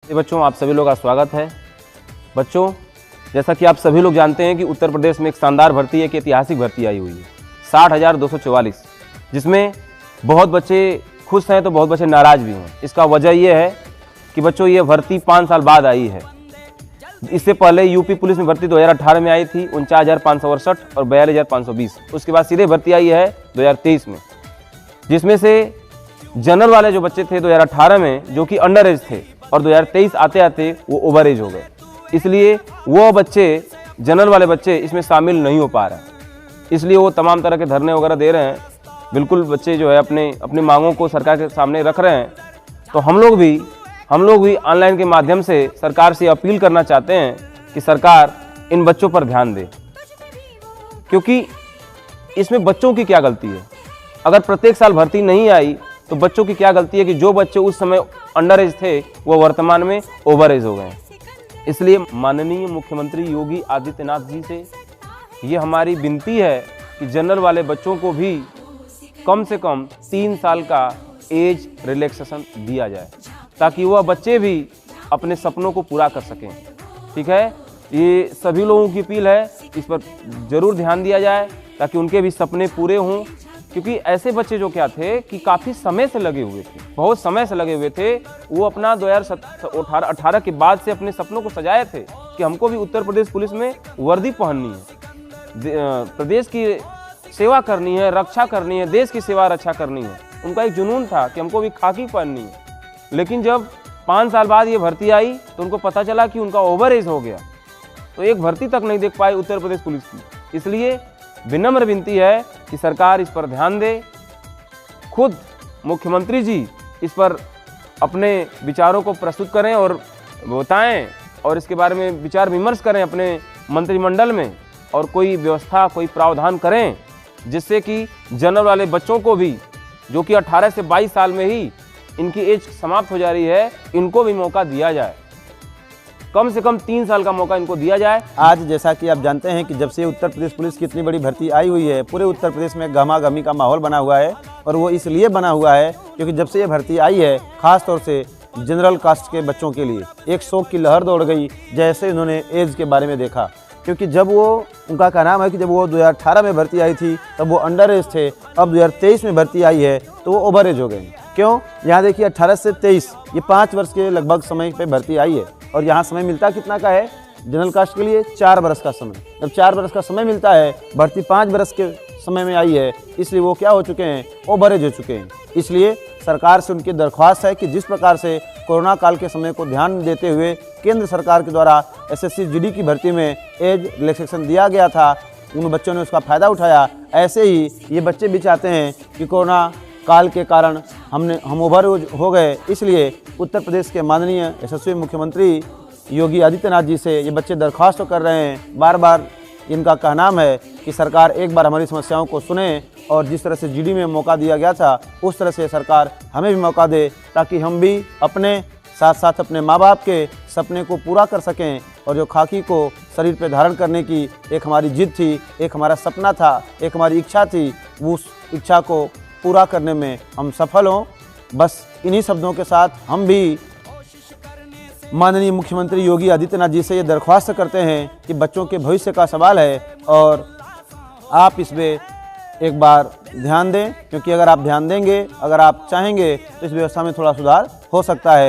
बच्चों, आप सभी लोग का स्वागत है। बच्चों, जैसा कि आप सभी लोग जानते हैं कि उत्तर प्रदेश में एक शानदार भर्ती, एक ऐतिहासिक भर्ती आई हुई है 60,244, जिसमें बहुत बच्चे खुश हैं तो बहुत बच्चे नाराज़ भी हैं। इसका वजह यह है कि बच्चों ये भर्ती 5 साल बाद आई है। इससे पहले यूपी पुलिस में भर्ती 2018 में आई थी 49,568 और 42,520। उसके बाद सीधे भर्ती आई है 2023 में, जिसमें से जनरल वाले जो बच्चे थे 2018 में जो कि अंडर एज थे और 2023 आते आते वो ओवर एज हो गए। इसलिए वो बच्चे, जनरल वाले बच्चे इसमें शामिल नहीं हो पा रहे, इसलिए वो तमाम तरह के धरने वगैरह दे रहे हैं। बिल्कुल बच्चे जो है अपनी मांगों को सरकार के सामने रख रहे हैं। तो हम लोग भी ऑनलाइन के माध्यम से सरकार से अपील करना चाहते हैं कि सरकार इन बच्चों पर ध्यान दे, क्योंकि इसमें बच्चों की क्या गलती है। अगर प्रत्येक साल भर्ती नहीं आई तो बच्चों की क्या गलती है कि जो बच्चे उस समय अंडर एज थे वो वर्तमान में ओवर एज हो गए। इसलिए माननीय मुख्यमंत्री योगी आदित्यनाथ जी से ये हमारी विनती है कि जनरल वाले बच्चों को भी कम से कम 3 साल का एज रिलैक्सेशन दिया जाए, ताकि वह बच्चे भी अपने सपनों को पूरा कर सकें। ठीक है, ये सभी लोगों की अपील है, इस पर ज़रूर ध्यान दिया जाए ताकि उनके भी सपने पूरे हों। क्योंकि ऐसे बच्चे जो क्या थे कि काफ़ी समय से लगे हुए थे, बहुत समय से लगे हुए थे, वो अपना 2018 के बाद से अपने सपनों को सजाए थे कि हमको भी उत्तर प्रदेश पुलिस में वर्दी पहननी है, प्रदेश की सेवा करनी है, रक्षा करनी है, देश की सेवा रक्षा करनी है। उनका एक जुनून था कि हमको भी खाकी पहननी है। लेकिन जब 5 साल बाद ये भर्ती आई तो उनको पता चला कि उनका ओवर एज हो गया, तो एक भर्ती तक नहीं देख पाई उत्तर प्रदेश पुलिस की। इसलिए विनम्र विनती है कि सरकार इस पर ध्यान दे। खुद मुख्यमंत्री जी इस पर अपने विचारों को प्रस्तुत करें और बताएं, और इसके बारे में विचार विमर्श करें अपने मंत्रिमंडल में, और कोई व्यवस्था, कोई प्रावधान करें जिससे कि जनरल वाले बच्चों को भी, जो कि 18 से 22 साल में ही इनकी एज समाप्त हो जा रही है, इनको भी मौका दिया जाए। कम से कम 3 साल का मौका इनको दिया जाए। आज जैसा कि आप जानते हैं कि जब से उत्तर प्रदेश पुलिस की इतनी बड़ी भर्ती आई हुई है, पूरे उत्तर प्रदेश में गहमा-गहमी का माहौल बना हुआ है। और वो इसलिए बना हुआ है क्योंकि जब से ये भर्ती आई है, ख़ास तौर से जनरल कास्ट के बच्चों के लिए एक शौक की लहर दौड़ गई जैसे इन्होंने एज के बारे में देखा। क्योंकि जब वो, उनका कहना है कि जब वो 2018 में भर्ती आई थी तब वो अंडर एज थे, अब 2023 में भर्ती आई है तो वो ओवर एज हो गए। क्यों? यहाँ देखिए 18 से 23 ये 5 वर्ष के लगभग समय पे भर्ती आई है, और यहाँ समय मिलता कितना का है जनरल कास्ट के लिए? 4 वर्ष का समय। जब 4 वर्ष का समय मिलता है, भर्ती 5 वर्ष के समय में आई है, इसलिए वो क्या हो चुके हैं? ओवर एज हो चुके हैं। इसलिए सरकार से उनकी दरख्वास्त है कि जिस प्रकार से कोरोना काल के समय को ध्यान देते हुए केंद्र सरकार के द्वारा SSC GD की भर्ती में एज रिलैक्सेशन दिया गया था, उन बच्चों ने उसका फ़ायदा उठाया। ऐसे ही ये बच्चे भी चाहते हैं कि कोरोना काल के कारण हम ओवर हो गए, इसलिए उत्तर प्रदेश के माननीय यशस्वी मुख्यमंत्री योगी आदित्यनाथ जी से ये बच्चे दरख्वास्त कर रहे हैं। बार बार इनका कहना है कि सरकार एक बार हमारी समस्याओं को सुने, और जिस तरह से GD में मौका दिया गया था उस तरह से सरकार हमें भी मौका दे, ताकि हम भी अपने साथ साथ अपने माँ बाप के सपने को पूरा कर सकें। और जो खाकी को शरीर पे धारण करने की एक हमारी जिद थी, एक हमारा सपना था, एक हमारी इच्छा थी, उस इच्छा को पूरा करने में हम सफल हों। बस इन्हीं शब्दों के साथ हम भी माननीय मुख्यमंत्री योगी आदित्यनाथ जी से ये दरख्वास्त करते हैं कि बच्चों के भविष्य का सवाल है और आप इस पे एक बार ध्यान दें, क्योंकि अगर आप ध्यान देंगे, अगर आप चाहेंगे तो इस व्यवस्था में थोड़ा सुधार हो सकता है।